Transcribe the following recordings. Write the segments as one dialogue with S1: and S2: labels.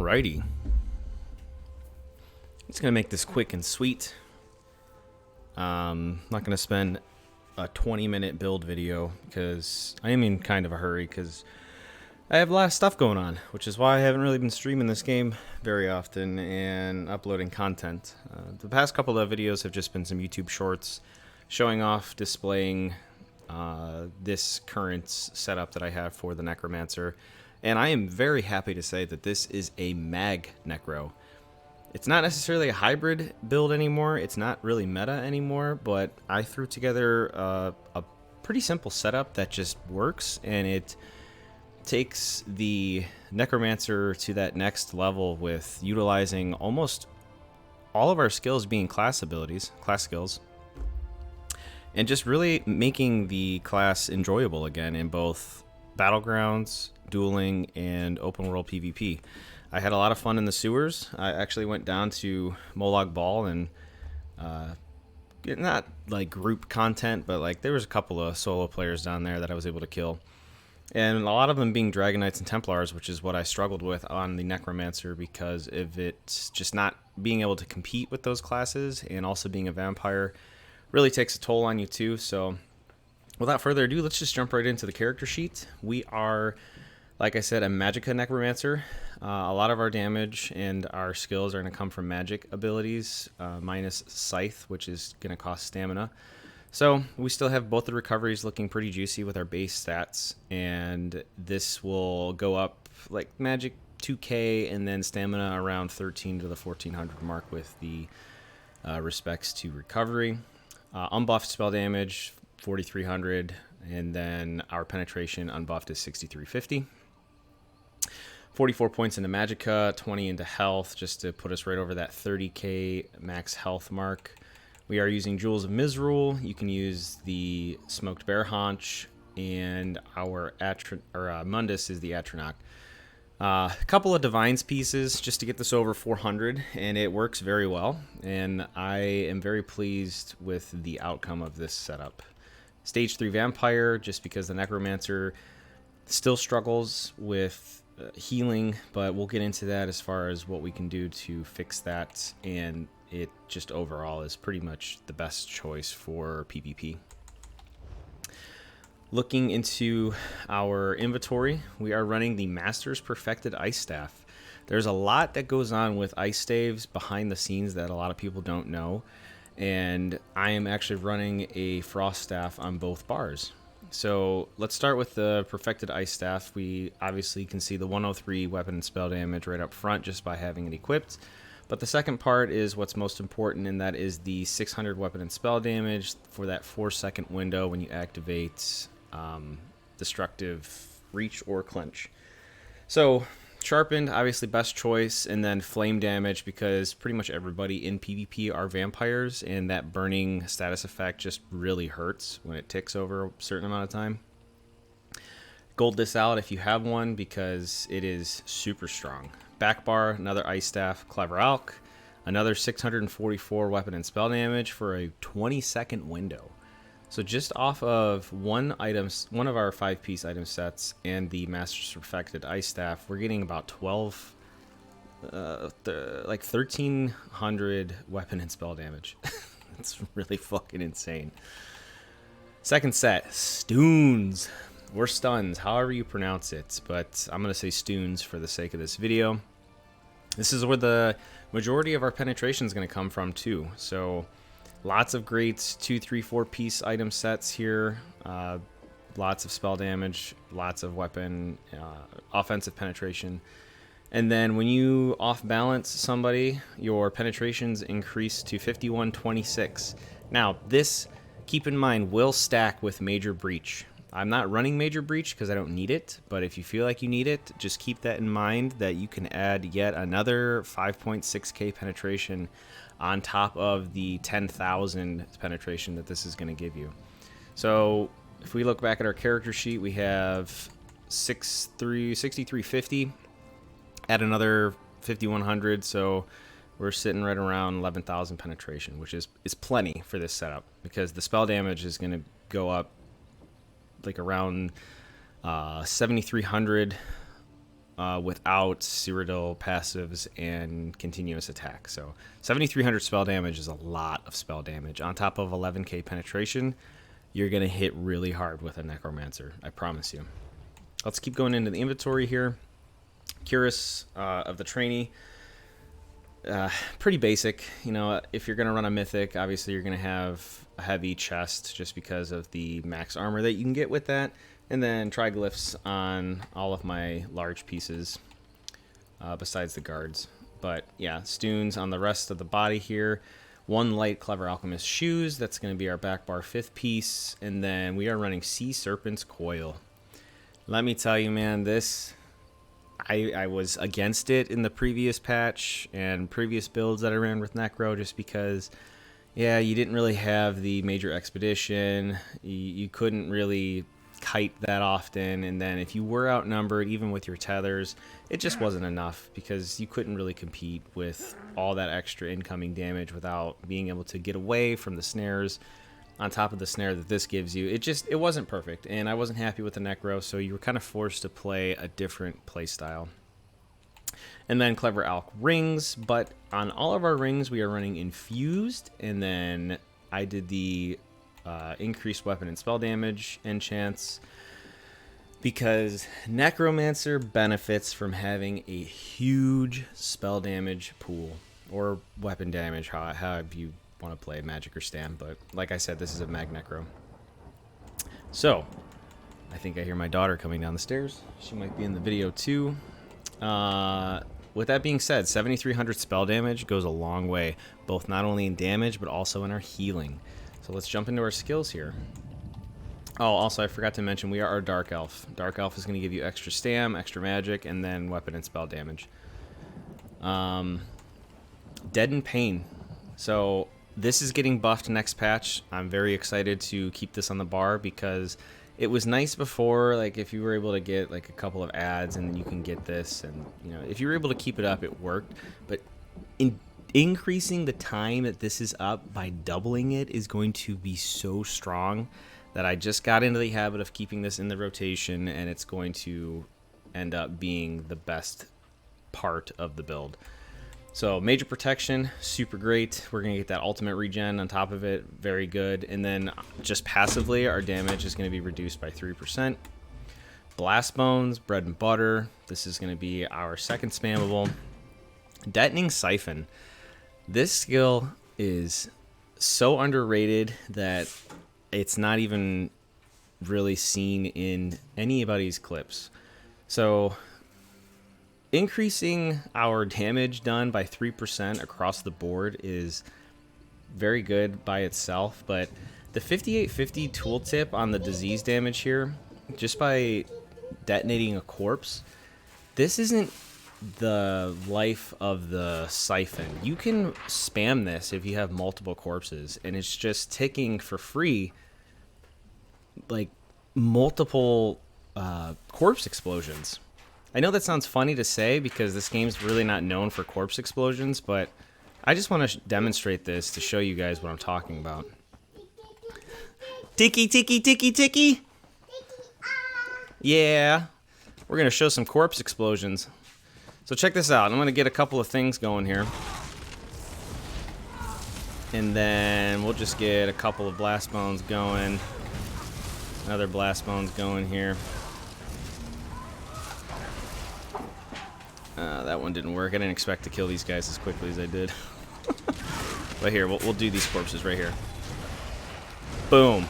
S1: Alrighty. Just gonna make this quick and sweet. Not gonna spend a 20-minute build video because I am in kind of a hurry because I have a lot of stuff going on, which is why I haven't really been streaming this game very often and uploading content. The past couple of videos have just been some YouTube shorts showing off, displaying this current setup that I have for the Necromancer. And I am very happy to say that this is a mag Necro. It's not necessarily a hybrid build anymore. It's not really meta anymore, but I threw together a pretty simple setup that just works, and it takes the Necromancer to that next level with utilizing almost all of our skills being class skills, and just really making the class enjoyable again in both battlegrounds, dueling, and open world PvP. I had a lot of fun in the sewers. I actually went down to Molag Bal and not like group content, but like there was a couple of solo players down there that I was able to kill. And a lot of them being Dragon Knights and Templars, which is what I struggled with on the Necromancer because of it just not being able to compete with those classes, and also being a vampire really takes a toll on you too. So without further ado, let's just jump right into the character sheet. We are, like I said, a Magicka Necromancer. A lot of our damage and our skills are going to come from magic abilities, minus Scythe, which is going to cost stamina. So we still have both the recoveries looking pretty juicy with our base stats, and this will go up like magic 2k and then stamina around 13 to the 1400 mark with the respects to recovery. Unbuffed spell damage 4300, and then our penetration unbuffed is 6350. 44 points into Magicka, 20 into health, just to put us right over that 30k max health mark. We are using Jewels of Misrule. You can use the Smoked Bear Haunch, and our Mundus is the Atronach. A couple of Divines pieces just to get this over 400, and it works very well, and I am very pleased with the outcome of this setup. Stage 3 Vampire, just because the Necromancer still struggles with healing, but we'll get into that as far as what we can do to fix that, and it just overall is pretty much the best choice for PvP. Looking into our inventory, we are running the Master's Perfected Ice Staff. There's a lot that goes on with ice staves behind the scenes that a lot of people don't know, and I am actually running a Frost Staff on both bars. So let's start with the Perfected Ice Staff. We obviously can see the 103 weapon and spell damage right up front just by having it equipped. But the second part is what's most important, and that is the 600 weapon and spell damage for that 4-second window when you activate Destructive Reach or Clench. So Sharpened, obviously best choice, and then Flame damage because pretty much everybody in PvP are vampires, and that burning status effect just really hurts when it ticks over a certain amount of time. Gold this out if you have one because it is super strong. Back bar, another Ice Staff, Clever Alk, another 644 weapon and spell damage for a 20-second window. So just off of one of our 5-piece item sets and the Master's Perfected Ice Staff, we're getting about 1300 weapon and spell damage. It's really fucking insane. Second set, Stoons. Or Stuns, however you pronounce it, but I'm going to say Stoons for the sake of this video. This is where the majority of our penetration is going to come from too. So lots of great 2, 3, 4-piece item sets here. Lots of spell damage, lots of weapon, offensive penetration. And then when you off-balance somebody, your penetrations increase to 5126. Now, this, keep in mind, will stack with Major Breach. I'm not running Major Breach because I don't need it, but if you feel like you need it, just keep that in mind that you can add yet another 5.6k penetration on top of the 10,000 penetration that this is going to give you. So if we look back at our character sheet, we have 6350, add another 5100, so we're sitting right around 11,000 penetration, which is plenty for this setup because the spell damage is going to go up like around 7,300 without Cyrodiil passives and continuous attack. So 7,300 spell damage is a lot of spell damage. On top of 11k penetration, you're going to hit really hard with a Necromancer. I promise you. Let's keep going into the inventory here. Cuirass of the trainee. Pretty basic. You know, if you're going to run a mythic, obviously you're going to have a heavy chest just because of the max armor that you can get with that. And then triglyphs on all of my large pieces besides the guards. But yeah, stunes on the rest of the body here. One light Clever Alchemist shoes. That's going to be our back bar 5th piece. And then we are running Sea Serpent's Coil. Let me tell you, man, this... I was against it in the previous patch and previous builds that I ran with Necro just because, yeah, you didn't really have the major expedition. You couldn't really kite that often, and then if you were outnumbered, even with your tethers, it just wasn't enough because you couldn't really compete with all that extra incoming damage without being able to get away from the snares on top of the snare that this gives you. It wasn't perfect, and I wasn't happy with the Necro, so you were kind of forced to play a different play style. And then Clever Alch rings, but on all of our rings we are running infused, and then I did the increased weapon and spell damage enchants because Necromancer benefits from having a huge spell damage pool, or weapon damage, however you want to play magic or stand. But like I said, this is a mag Necro. So I think I hear my daughter coming down the stairs. She might be in the video too. With that being said, 7,300 spell damage goes a long way, both not only in damage but also in our healing. So let's jump into our skills here. Oh, also I forgot to mention we are our Dark Elf. Dark Elf is going to give you extra stam, extra magic, and then weapon and spell damage. Deaden Pain. So this is getting buffed next patch. I'm very excited to keep this on the bar because it was nice before, like if you were able to get like a couple of ads and then you can get this, and you know, if you were able to keep it up, it worked. But increasing the time that this is up by doubling it is going to be so strong that I just got into the habit of keeping this in the rotation, and it's going to end up being the best part of the build. So major protection, super great. We're going to get that ultimate regen on top of it, very good. And then just passively, our damage is going to be reduced by 3%. Blast Bones, bread and butter. This is going to be our second spammable. Detonating Siphon. This skill is so underrated that it's not even really seen in anybody's clips. So increasing our damage done by 3% across the board is very good by itself, but the 5850 tooltip on the disease damage here, just by detonating a corpse, this isn't the life of the siphon. You can spam this if you have multiple corpses, and it's just ticking for free like multiple corpse explosions. I know that sounds funny to say because this game's really not known for corpse explosions, but I just want to demonstrate this to show you guys what I'm talking about. Ticky, ticky, ticky, ticky. Yeah, we're going to show some corpse explosions. So check this out. I'm going to get a couple of things going here. And then we'll just get a couple of blast bones going. Another blast bones going here. That one didn't work. I didn't expect to kill these guys as quickly as I did. But here, we'll do these corpses right here. Boom.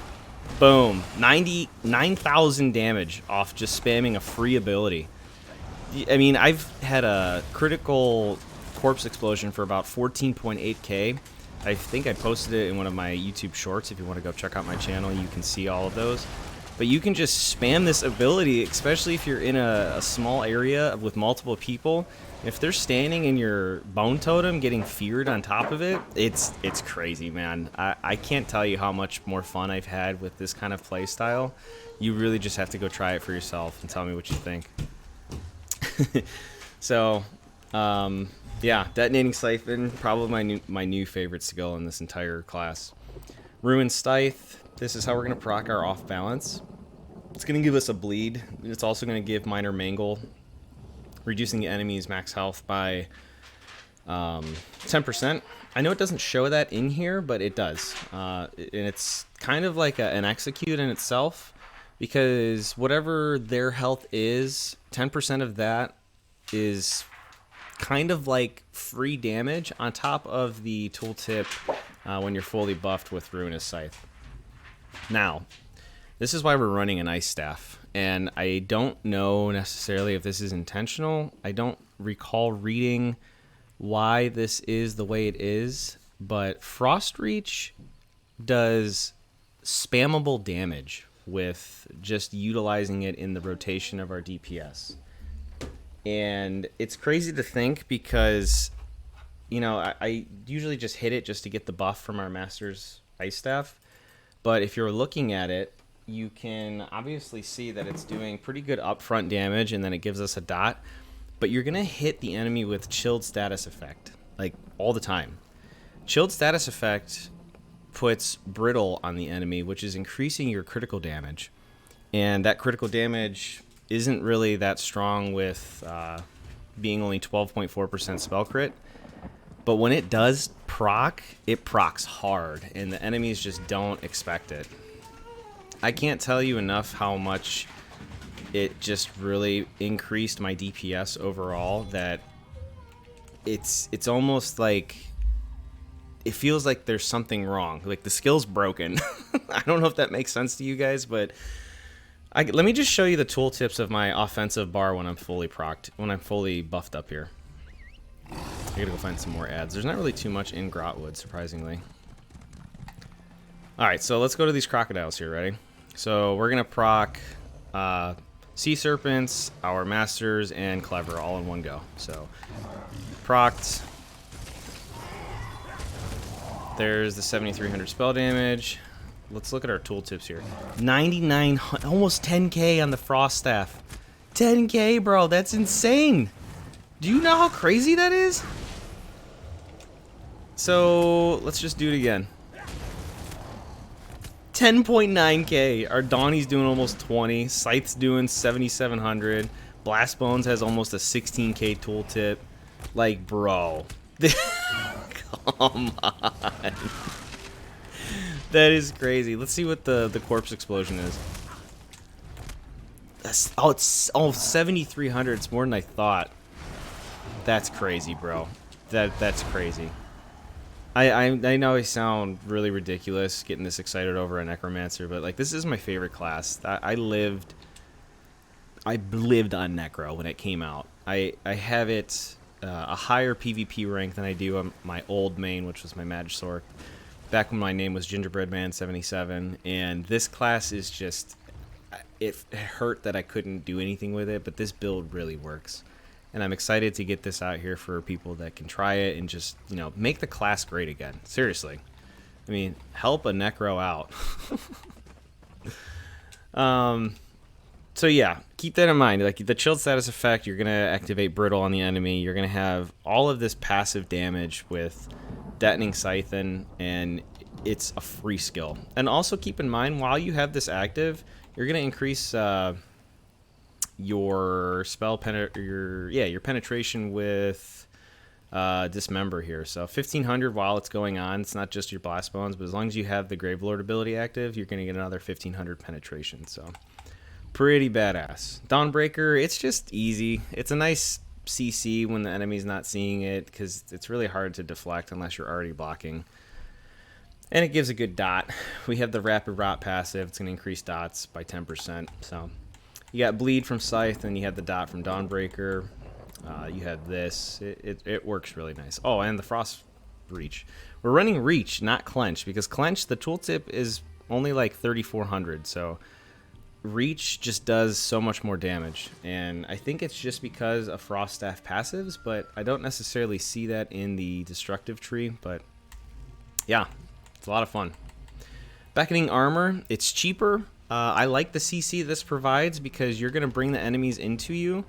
S1: Boom. 99,000 damage off just spamming a free ability. I mean, I've had a critical corpse explosion for about 14.8k. I think I posted it in one of my YouTube shorts. If you want to go check out my channel, you can see all of those. But you can just spam this ability, especially if you're in a small area with multiple people. If they're standing in your bone totem getting feared on top of it, it's crazy, man. I can't tell you how much more fun I've had with this kind of play style. You really just have to go try it for yourself and tell me what you think. So, yeah, Detonating Siphon, probably my new favorite skill in this entire class. Ruined Scythe. This is how we're going to proc our off balance. It's going to give us a bleed. It's also going to give minor mangle reducing the enemy's max health by 10%. I know it doesn't show that in here, but it does. And it's kind of like an execute in itself, because whatever their health is, 10% of that is kind of like free damage on top of the tooltip when you're fully buffed with Ruinous Scythe. Now, this is why we're running an Ice Staff, and I don't know necessarily if this is intentional. I don't recall reading why this is the way it is, but Frost Reach does spammable damage with just utilizing it in the rotation of our DPS. And it's crazy to think because, you know, I usually just hit it just to get the buff from our Master's Ice Staff. But if you're looking at it, you can obviously see that it's doing pretty good upfront damage, and then it gives us a dot. But you're going to hit the enemy with Chilled Status Effect, like, all the time. Chilled Status Effect puts Brittle on the enemy, which is increasing your critical damage. And that critical damage isn't really that strong with being only 12.4% spell crit. But when it does proc, it procs hard, and the enemies just don't expect it. I can't tell you enough how much it just really increased my DPS overall, that it's almost like it feels like there's something wrong, like the skill's broken. I don't know if that makes sense to you guys, but let me just show you the tooltips of my offensive bar when I'm fully procced, when I'm fully buffed up here. I gotta go find some more ads. There's not really too much in Grotwood, surprisingly. Alright, so let's go to these crocodiles here, ready? So we're gonna proc Sea Serpents, our Masters, and Clever all in one go. So, procced. There's the 7,300 spell damage. Let's look at our tooltips here. 99, almost 10k on the Frost Staff. 10k, bro, that's insane. Do you know how crazy that is? So, let's just do it again. 10.9k. Our Donnie's doing almost 20. Scythe's doing 7,700. Blast Bones has almost a 16k tooltip. Like, bro. Come on. That is crazy. Let's see what the corpse explosion is. It's 7,300. It's more than I thought. That's crazy, bro. That's crazy. I know I sound really ridiculous getting this excited over a Necromancer, but like, this is my favorite class. I lived on Necro when it came out. I have it a higher PvP rank than I do on my old main, which was my Magisaur, back when my name was Gingerbreadman77. And this class is just, it hurt that I couldn't do anything with it, but this build really works. And I'm excited to get this out here for people that can try it and just, you know, make the class great again. Seriously. I mean, help a Necro out. So yeah, keep that in mind. Like, the Chilled Status Effect, you're going to activate Brittle on the enemy. You're going to have all of this passive damage with Detonating Scythe, and it's a free skill. And also keep in mind, while you have this active, you're going to increase your your penetration with Dismember here. So 1,500 while it's going on. It's not just your Blast Bones, but as long as you have the Gravelord ability active, you're going to get another 1,500 penetration. So pretty badass. Dawnbreaker, it's just easy. It's a nice CC when the enemy's not seeing it, because it's really hard to deflect unless you're already blocking. And it gives a good dot. We have the Rapid Rot passive. It's going to increase dots by 10%. So you got Bleed from Scythe, and you have the dot from Dawnbreaker. You have this. It works really nice. Oh, and the Frost Reach. We're running Reach, not Clench, because Clench, the tooltip is only like 3,400. So Reach just does so much more damage. And I think it's just because of Frost Staff passives, but I don't necessarily see that in the destructive tree. But yeah, it's a lot of fun. Beckoning Armor, it's cheaper. I like the CC this provides because you're going to bring the enemies into you.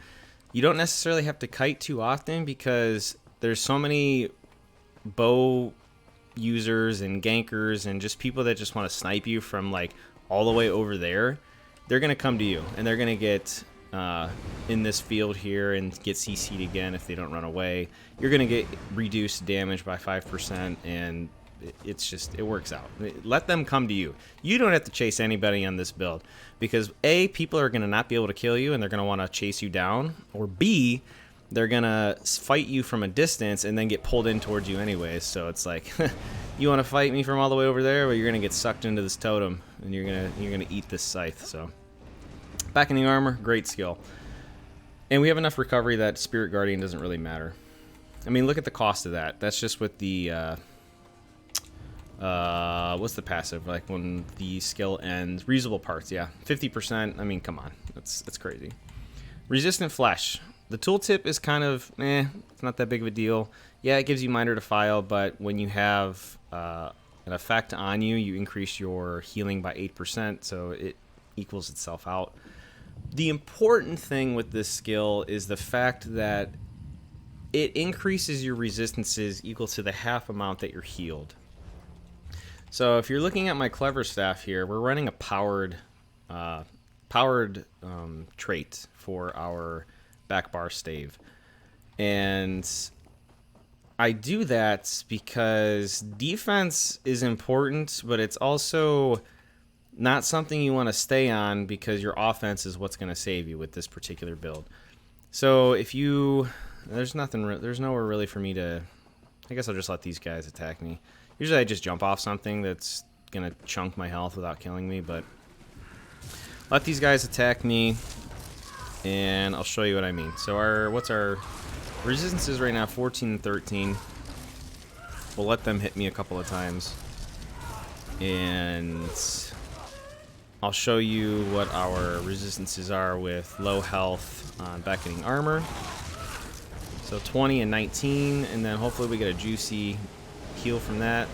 S1: You don't necessarily have to kite too often because there's so many bow users and gankers and just people that just want to snipe you from like all the way over there. They're going to come to you and they're going to get in this field here and get CC'd again if they don't run away, you're going to get reduced damage by 5%, and it works out. Let them come to you. You don't have to chase anybody on this build, because A, people are going to not be able to kill you and they're going to want to chase you down, or B, they're going to fight you from a distance and then get pulled in towards you anyways. So it's like, you want to fight me from all the way over there, but you're going to get sucked into this totem and you're going to eat this scythe. So Beckoning Armor, great skill. And we have enough recovery that Spirit Guardian doesn't really matter. I mean, look at the cost of that. That's just with the, what's the passive? Like when the skill ends, reusable parts, yeah. 50%, I mean, come on. That's crazy. Resistant Flesh. The tooltip is kind of, it's not that big of a deal. Yeah, it gives you Minor Defile, but when you have an effect on you, you increase your healing by 8%, so it equals itself out. The important thing with this skill is the fact that it increases your resistances equal to the half amount that you're healed. So if you're looking at my Clever Staff here, we're running a powered trait for our back bar stave. And I do that because defense is important, but it's also not something you want to stay on, because your offense is what's going to save you with this particular build. So if you, there's nowhere really for me to, I guess I'll just let these guys attack me. Usually I just jump off something that's going to chunk my health without killing me, but let these guys attack me and I'll show you what I mean. So what's our resistances right now? 14 and 13. We'll let them hit me a couple of times, and I'll show you what our resistances are with low health on Beckoning Armor. So 20 and 19, and then hopefully we get a juicy heal from that.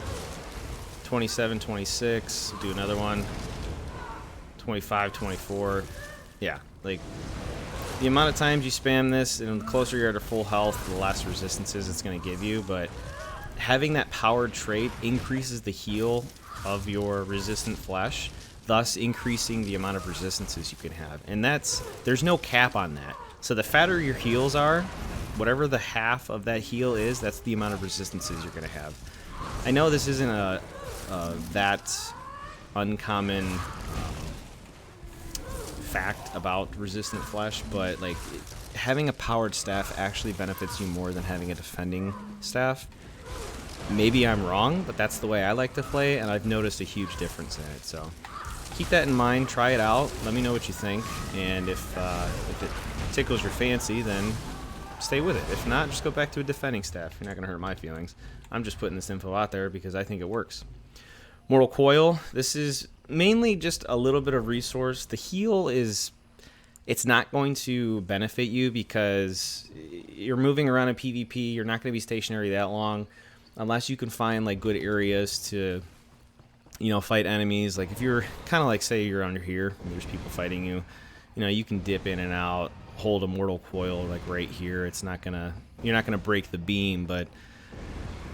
S1: 27, 26, do another one. 25, 24. Yeah, like the amount of times you spam this, and the closer you are to full health, the less resistances it's going to give you. But having that powered trait increases the heal of your resistant flesh, thus increasing the amount of resistances you can have. And there's no cap on that. So the fatter your heals are, whatever the half of that heal is, that's the amount of resistances you're going to have. I know this isn't that uncommon fact about resistant flesh, but like having a powered staff actually benefits you more than having a defending staff. Maybe I'm wrong, but that's the way I like to play, and I've noticed a huge difference in it. So keep that in mind, try it out, let me know what you think, and if it tickles your fancy, then stay with it. If not, just go back to a defending staff. You're not going to hurt my feelings. I'm just putting this info out there because I think it works. Mortal Coil, this is mainly just a little bit of resource. The heal it's not going to benefit you because you're moving around in PvP. You're not going to be stationary that long unless you can find like good areas to, fight enemies. Like if you're kind of like, say you're under here and there's people fighting you, you can dip in and out, hold a Mortal Coil like right here. You're not gonna break the beam, but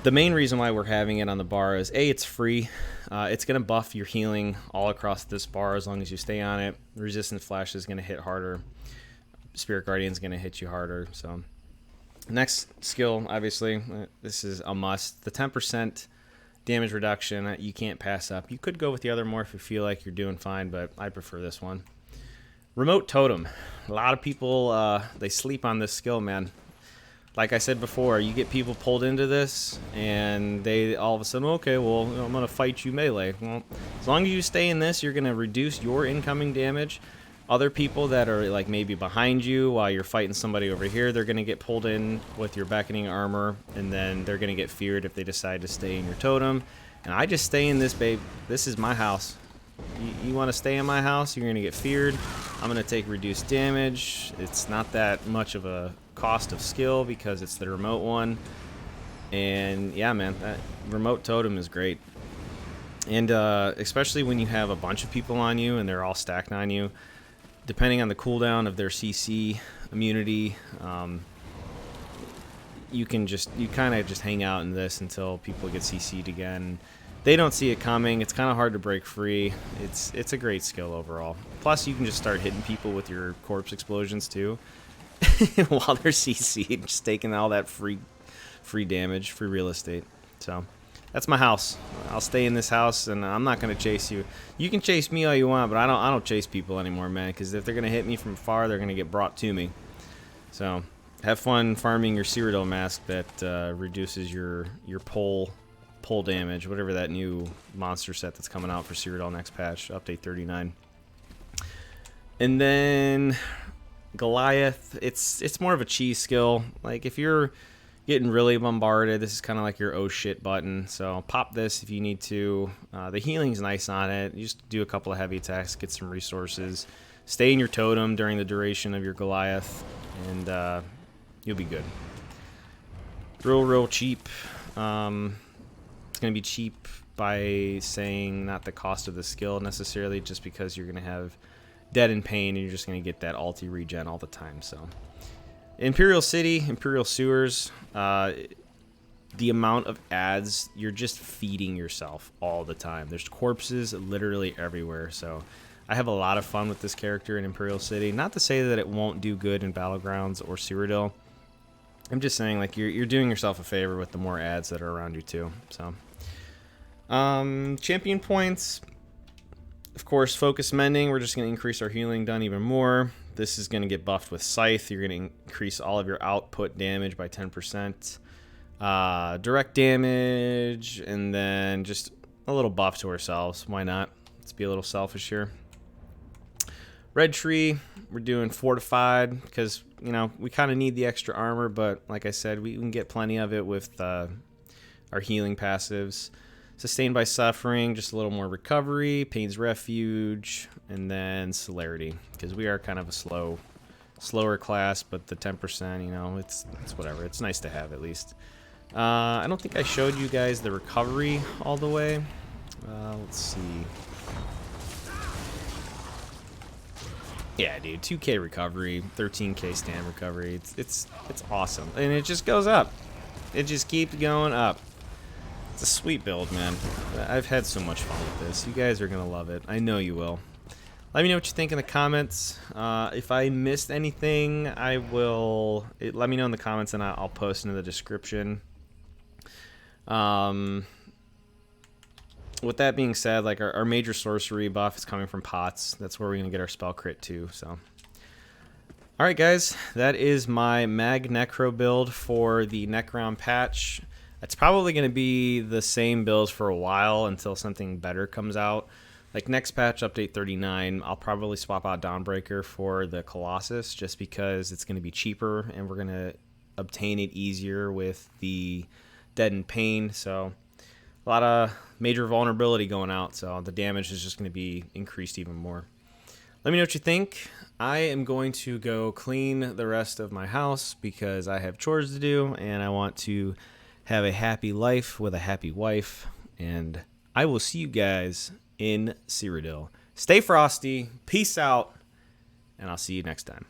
S1: the main reason why we're having it on the bar is A, it's free. It's going to buff your healing all across this bar as long as you stay on it. Resistant Flash is going to hit harder. Spirit Guardian is going to hit you harder. So next skill, obviously, this is a must. The 10% damage reduction, you can't pass up. You could go with the other more if you feel like you're doing fine, but I prefer this one. Remote Totem. A lot of people, they sleep on this skill, man. Like I said before, you get people pulled into this, and they all of a sudden, okay, well, I'm going to fight you melee. Well, as long as you stay in this, you're going to reduce your incoming damage. Other people that are like maybe behind you while you're fighting somebody over here, they're going to get pulled in with your Beckoning Armor, and then they're going to get feared if they decide to stay in your totem. And I just stay in this, babe. This is my house. You want to stay in my house, you're going to get feared. I'm going to take reduced damage. It's not that much of a cost of skill because it's the remote one. And yeah, man, that remote totem is great. And especially when you have a bunch of people on you and they're all stacked on you, depending on the cooldown of their CC immunity, you kind of just hang out in this until people get CC'd again. they don't see it coming. It's kind of hard to break free. It's a great skill overall. Plus, you can just start hitting people with your corpse explosions too, while they're CC'd, just taking all that free damage, free real estate. So that's my house. I'll stay in this house, and I'm not gonna chase you. You can chase me all you want, but I don't chase people anymore, man. Because if they're gonna hit me from far, they're gonna get brought to me. So have fun farming your Cyrodiil mask that reduces your pull damage, whatever that new monster set that's coming out for Cyrodiil next patch, update 39. And then Goliath, it's more of a cheese skill. Like if you're getting really bombarded, this is kind of like your oh shit button. So pop this if you need to. The healing's nice on it. You just do a couple of heavy attacks, get some resources. Stay in your totem during the duration of your Goliath, and you'll be good. Real cheap. It's going to be cheap by saying not the cost of the skill necessarily, just because you're going to have Dead in Pain, and you're just going to get that ulti regen all the time. So Imperial City, Imperial Sewers, the amount of ads, you're just feeding yourself all the time. There's corpses literally everywhere, so I have a lot of fun with this character in Imperial City. Not to say that it won't do good in Battlegrounds or Cyrodiil. I'm just saying, like, you're doing yourself a favor with the more ads that are around you too. So champion points, of course, focus mending. We're just going to increase our healing done even more. This is going to get buffed with Scythe. You're going to increase all of your output damage by 10%. Direct damage, and then just a little buff to ourselves. Why not? Let's be a little selfish here. Red Tree, we're doing Fortified because, you know, we kind of need the extra armor, but like I said, we can get plenty of it with our healing passives. Sustained by Suffering, just a little more recovery. Pain's Refuge, and then Celerity, because we are kind of a slower class, but the 10%, you know, it's whatever. It's nice to have at least. I don't think I showed you guys the recovery all the way. Let's see. Yeah, dude, 2k recovery, 13k stand recovery. It's awesome, and it just goes up. It just keeps going up. It's a sweet build, man. I've had so much fun with this. You guys are gonna love it. I know you will. Let me know what you think in the comments. If I missed anything, I will. Let me know in the comments, and I'll post into the description. With that being said, like our major sorcery buff is coming from pots. That's where we're gonna get our spell crit too. So, all right, guys, that is my Mag Necro build for the Necrom patch. It's probably going to be the same builds for a while until something better comes out. Like next patch, update 39, I'll probably swap out Dawnbreaker for the Colossus just because it's going to be cheaper and we're going to obtain it easier with the Dead in Pain. So a lot of major vulnerability going out, so the damage is just going to be increased even more. Let me know what you think. I am going to go clean the rest of my house because I have chores to do and I want to have a happy life with a happy wife, and I will see you guys in Cyrodiil. Stay frosty, peace out, and I'll see you next time.